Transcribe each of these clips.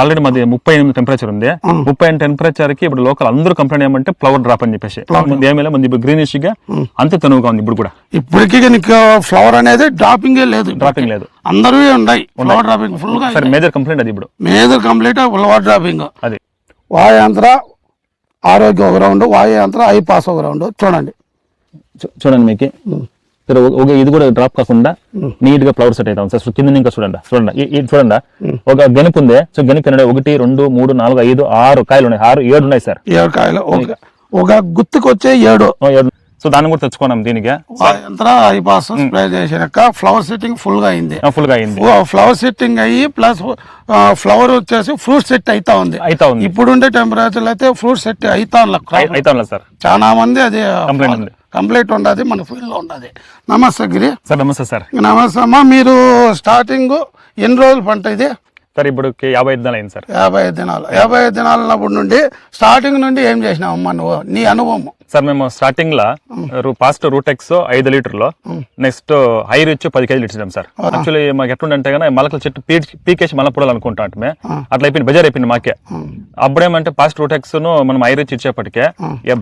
Already మాది 38 temperature ఉంది. 38 temperature కి ఇప్పుడు లోకల్ అందరూ కంప్లైంట్ ఏమంటే ఫ్లవర్ డ్రాప్ అని చెప్పేసి ఏమైనా మంది గ్రీనిష్ గా అంతే తనువుగా ఉంది. ఇప్పుడు కూడా ఇప్పటికీ నీకు ఫ్లవర్ అనేది డ్రాపింగ్ లేదు, అందరూ ఉన్నాయి ఫ్లవర్ డ్రాపింగ్ ఫుల్ గా. మేజర్ కంప్లైంట్ అది, ఇప్పుడు మేజర్ కంప్లైంట్ ఫ్లవర్ డ్రాపింగ్. అది వాయంత్ర ఆరోగ్య ఒక రౌండ్, వాయంత్ర ఐ పాస్ ఒక రౌండ్. చూడండి మీకు ఇది కూడా డ్రాప్ కాకుండా నీట్ గా ఫ్లవర్ సెట్ అవుతాం సార్. కింద ఇంకా చూడండి ఒక గెనుపు ఉంది. సో గెనుపు 1 2 3 4 5 6 కాయలు ఉన్నాయి. 7 ఉన్నాయి సార్. 7 కాయలు ఒక గుత్తుకు వచ్చే 7. సో దాన్ని కూడా తెచ్చుకున్నాం. దీనికి ఐపాస్ స్ప్రే చేసాక ఫ్లవర్ సెట్టింగ్ ఫుల్ గా అయింది. ఫ్లవర్ సెట్టింగ్ అయ్యి ప్లస్ ఫ్లవర్ వచ్చేసి ఫ్రూట్ సెట్ అవుతా ఉంది. ఇప్పుడుండే టెంపరేచర్ అయితే ఫ్రూట్ సెట్ అవుతా సార్. చాలా మంది అది కంప్లీట్ ఉండదు, మన ఫీల్డ్ లో ఉండదు. నమస్తే గిరి సార్. నమస్తే సార్. నమస్తే అమ్మా. మీరు స్టార్టింగ్ ఎన్ని రోజులు పంట ఇది సార్? ఇప్పుడు 55 దినాలు అయింది సార్. 55 దినాలు. 55 దినాలన్నప్పుడు నుండి స్టార్టింగ్ నుండి ఏం చేసినావు అమ్మా నువ్వు, నీ అనుభవం? సార్ మేము స్టార్టింగ్ లా ఫాస్ట్ రూటెక్స్ 5 లీటర్లు, నెక్స్ట్ హై రిచ్ 10 కేజీలు ఇచ్చినాం సార్. యాక్చువల్లీ మాకు ఎట్లుంటే కానీ మొలకల చెట్టు పీకేసి మళ్ళీ పొడాలి అనుకుంటా అంటే అట్లా అయిపోయింది, బెజార్ అయిపోయింది మాకే. అప్పుడేమంటే ఫాస్ట్ రూటెక్స్ ను మనం హై రిచ్ ఇచ్చేప్పటికే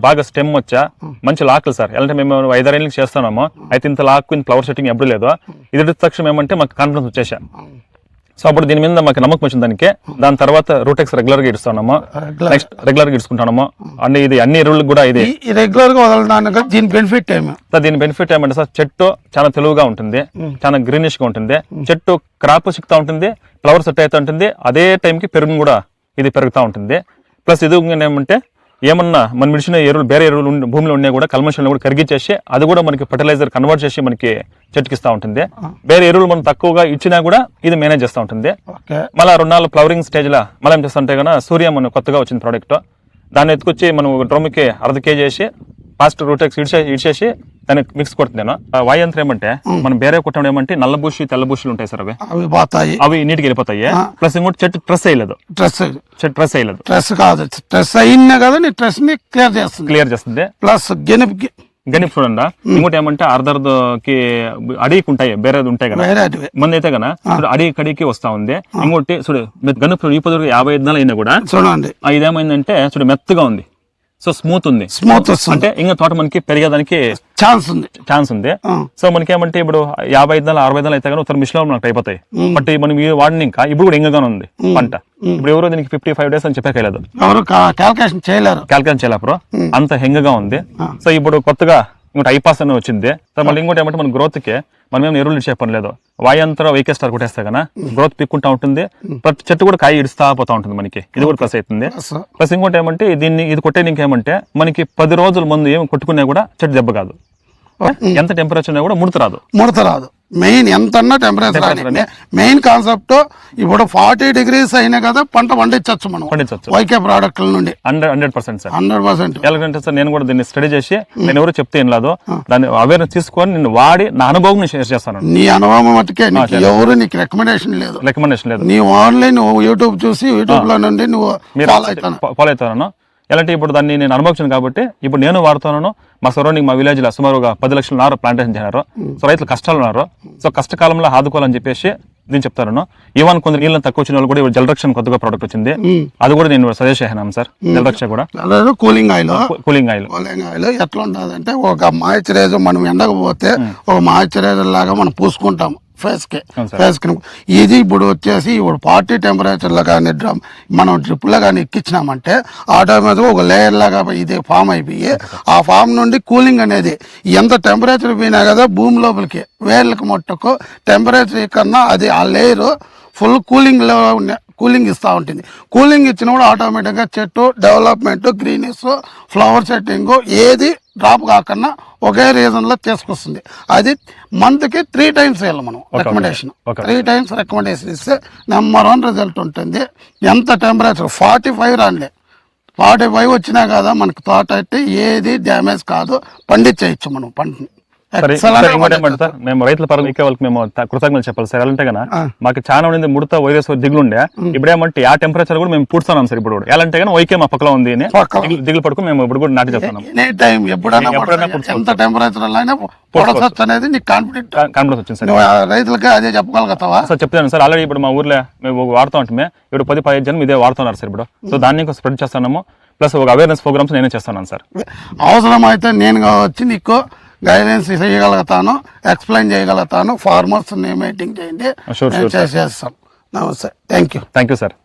బాగా స్టెమ్ వచ్చా మంచి లాక్లు సార్. ఎలా మేము 5-6 ఏళ్ళకి చేస్తున్నాము, అయితే ఇంత లాక్ ఫ్లవర్ సెట్టింగ్ ఎప్పుడు లేదు. ఇది తక్షణం ఏమంటే మాకు కాన్ఫిడెన్స్ వచ్చేసా. సో అప్పుడు దీని మీద మాకు నమ్మకం వచ్చింది దానికి. దాని తర్వాత రూటెక్స్ రెగ్యులర్ గా ఇస్తున్నాము, నెక్స్ట్ రెగ్యులర్ గా ఇచ్చుకుంటాము. అండ్ ఇది అన్ని ఎరువులకు కూడా ఇది రెగ్యులర్ గా వదలడానికి దీని బెనిఫిట్ ఏమంటే సార్, చెట్టు చాలా తెలుగుగా ఉంటుంది, చాలా గ్రీనిష్ గా ఉంటుంది. చెట్టు క్రాప్ సిక్తా ఉంటుంది, ఫ్లవర్ సెట్ అవుతూ ఉంటుంది. అదే టైంకి పెరుగు కూడా ఇది పెరుగుతూ ఉంటుంది. ప్లస్ ఇది ఏమంటే ఏమన్నా మనం ఇచ్చిన ఎరువులు వేరే ఎరువులు భూమిలో ఉన్నాయి కూడా కల్మషన్లో కూడా కరిగించేసి అది కూడా మనకి ఫర్టిలైజర్ కన్వర్ట్ చేసి మనకి చెట్టుకి ఇస్తూ ఉంటుంది. వేరే ఎరువులు మనం తక్కువగా ఇచ్చినా కూడా ఇది మేనేజ్ చేస్తూ ఉంటుంది. మళ్ళీ 2 4 ఫ్లవరింగ్ స్టేజ్ లా మళ్ళీ ఏం చేస్తుంటే కన్నా సూర్య మనం కొత్తగా వచ్చింది ప్రోడక్ట్, దాన్ని ఎత్తుకొచ్చి మనం డ్రమ్కి 1/2 kg వేసి ఫాస్ట్ రూటెక్స్ ఇడిచేసి దానికి మిక్స్ కొడుతున్నాను. వాయంత్రం ఏమంటే మనం వేరే కుట్టడం ఏమంటే నల్ల బూషి తెల్ల బూషిలు ఉంటాయి సార్, అవి నీటికి వెళ్ళిపోతాయి. ప్లస్ ఇంకోటి చెట్టు ట్రెస్ అయ్యలేదు, ట్రెస్ అయ్యలేదు. ట్రెస్ కాదు, ట్రెస్ అయినా కదా నీ ట్రెస్ ని క్లియర్ చేస్తుంది. ప్లస్ గనిప్ చూడండి. ఇంకోటి ఏమంటే అర్ధకి అడిగి ఉంటాయి, వేరే ఉంటాయి కదా మంది అయితే కదా అడికి వస్తా ఉంది. ఇంకోటి చూడు గనుపు 55 దినాలు అయినా కూడా చూడండి ఇదేమైందంటే చూడు మెత్తగా ఉంది. సో స్మూత్ ఉంది, అంటే ఇంకా తోట మనకి పెరిగేదానికి ఛాన్స్ ఉంది. సో మనకి ఏమంటే ఇప్పుడు 55 దినాలు 60 దినాలు అయితే కానీ ఉత్తర మిషన్ లో మనకు అయిపోతాయి. బట్ మనం వాడిని ఇంకా ఇప్పుడు కూడా ఇంకగానే ఉంది పంట. ఇప్పుడు ఎవరో దీనికి 55 days అని చెప్పలేదు, క్యాల్కులేషన్ చేయలేరు, అంత హెంగగా ఉంది. సో ఇప్పుడు కొత్తగా ఇంకోటి ఐపాస్ అని వచ్చింది. సో మళ్ళీ ఇంకోటి ఏమంటే మన గ్రోత్ కి మనం ఏమైనా ఎరువులు ఇచ్చే పని లేదు. వాయంత్ర వైకే స్టార్ కొట్టేస్తే కదా గ్రోత్ పిక్కుంటా ఉంటుంది, ప్రతి చెట్టు కూడా కాయ ఇడుస్తా పోతా ఉంటుంది మనకి. ఇది కూడా ప్లస్ అవుతుంది. ప్లస్ ఇంకోటి ఏమంటే ఇది కొట్టే ఇంకేమంటే మనకి 10 రోజుల ముందు ఏమి కొట్టుకున్నా కూడా చెట్టు దెబ్బ కాదు. ఎంత టెంపరేచర్ ఉన్నా కూడా ముడత రాదు. మెయిన్ ఎంత టెంపరేచర్ మెయిన్ కాన్సెప్ట్. ఇప్పుడు 40 degrees అయినా కదా పంట పండించవచ్చు మనం వైకే ప్రోడక్ట్ల నుండి 100% సార్. 100%. ఎలాగంటే సార్ నేను కూడా దీన్ని స్టడీ చేసి నేను ఎవరు చెప్తే ఏం లేదు, దాన్ని అవేర్నెస్ తీసుకొని నేను వాడి నా అనుభవం షేర్ చేస్తాను. నీ అనుభవం మట్టుకే, ఎవరు నీకు రికమెండేషన్ లేదు. నీ ఓన్లీ నువ్వు యూట్యూబ్ చూసి యూట్యూబ్ లో నుండి నువ్వు ఫాలో అవుతాను. ఎలాంటి ఇప్పుడు దాన్ని నేను అనుభవించాను కాబట్టి ఇప్పుడు నేను వాడుతున్నాను. మా సరౌండింగ్ మా విలేజ్ లో సుమారుగా 10 లక్షల నారు ప్లాంటేషన్ చేశారు. సో రైతులు కష్టాలు ఉన్నారు. సో కష్టకాలంలో ఆదుకోవాలని చెప్పేసి దీన్ని చెప్తాను. ఈవెన్ కొందరు నీళ్ళని తక్కువ వచ్చిన వాళ్ళు కూడా జలరక్షణ కొత్తగా ప్రోడక్ట్ వచ్చింది, అది కూడా నేను సజెస్ట్ చేశాను సార్. జలరక్షణ కూడా కూలింగ్ ఆయిల్ ఎట్లా ఉంటుంది అంటే ఒక మాయిశ్చరైజర్ మనం ఎండకపోతే ఒక మాయిశ్చరైజర్ లాగా మనం పూసుకుంటాం ఫేస్ కి. ఇది ఇప్పుడు వచ్చేసి ఇప్పుడు 40 టెంపరేచర్ లో కానీ మనం డ్రిప్ లో కానీ ఎక్కించినామంటే ఆటోమేటిక్ ఒక లేయర్ లాగా ఇది ఫామ్ అయిపోయి ఆ ఫామ్ నుండి కూలింగ్ అనేది ఎంత టెంపరేచర్ పోయినా కదా భూమి లోపలికి వేర్లకు మొట్టకు టెంపరేచర్ కన్నా అది ఆ లేయర్ ఫుల్ కూలింగ్ ఇస్తూ ఉంటుంది. కూలింగ్ ఇచ్చినప్పుడు ఆటోమేటిక్గా చెట్టు డెవలప్మెంట్, గ్రీనిష్, ఫ్లవర్ సెట్టింగ్ ఏది డ్రాప్ కాకుండా ఒకే రీజన్లో తీసుకొస్తుంది. అది మంత్కి 3 times వేయాలి మనం రికమెండేషన్. 3 times రికమెండేషన్ ఇస్తే నెంబర్ 1 రిజల్ట్ ఉంటుంది. ఎంత టెంపరేచర్ 45 రాండి, 45 వచ్చినా కదా మనకి తోట అయితే ఏది డ్యామేజ్ కాదు, పండించేయచ్చు మనం పంటని. సరే Excellent సార్, ఇంకోటి ఏమంటే సార్, మేము రైతుల పరంగా ఇకే వాళ్ళకి మేము కృతజ్ఞతలు చెప్పాలి సార్. ఎలా అంటే కన్నా మాకు చాలా ఉండింది ముడత వైరస్ దిగులు ఉండే, ఇప్పుడు ఏమంటే ఆ టెంపరేచర్ కూడా మేము పూడుతున్నాం సార్. ఇప్పుడు ఎలా అంటే కానీ వైకే మా పక్కలో ఉంది అని దిగులు పడుకుని మేము ఇప్పుడు కూడా నాటి చేస్తున్నాం. ఎనీ టైం ఎప్పుడైనా ఎంత టెంపరేచర్ అయినా పొడవచ్చు అనేది నీకు కాన్ఫిడెన్స్ వచ్చింది సార్. నువ్వు రైతులకి అదే చెప్పగలుగుతావా? సార్ చెప్తాను సార్, ఆల్రెడీ ఇప్పుడు మా ఊర్లో మేము వాడుతూ ఉంటామే, ఇప్పుడు 10-15 జనం ఇదే వాడుతున్నారు సార్ ఇప్పుడు. సో దాన్ని స్ప్రెడ్ చేస్తున్నాము, ప్లస్ ఒక అవేర్నెస్ ప్రోగ్రామ్స్ నేనే చేస్తున్నాను సార్. అవసరం అయితే నేను వచ్చి నీకు గైడెన్స్ చేయగలుగుతాను, ఎక్స్ప్లెయిన్ చేయగలుగుతాను. ఫార్మర్స్ మీటింగ్ చేయండి, Sure, చేస్తాం. నమస్తే, thank you. Thank you sir.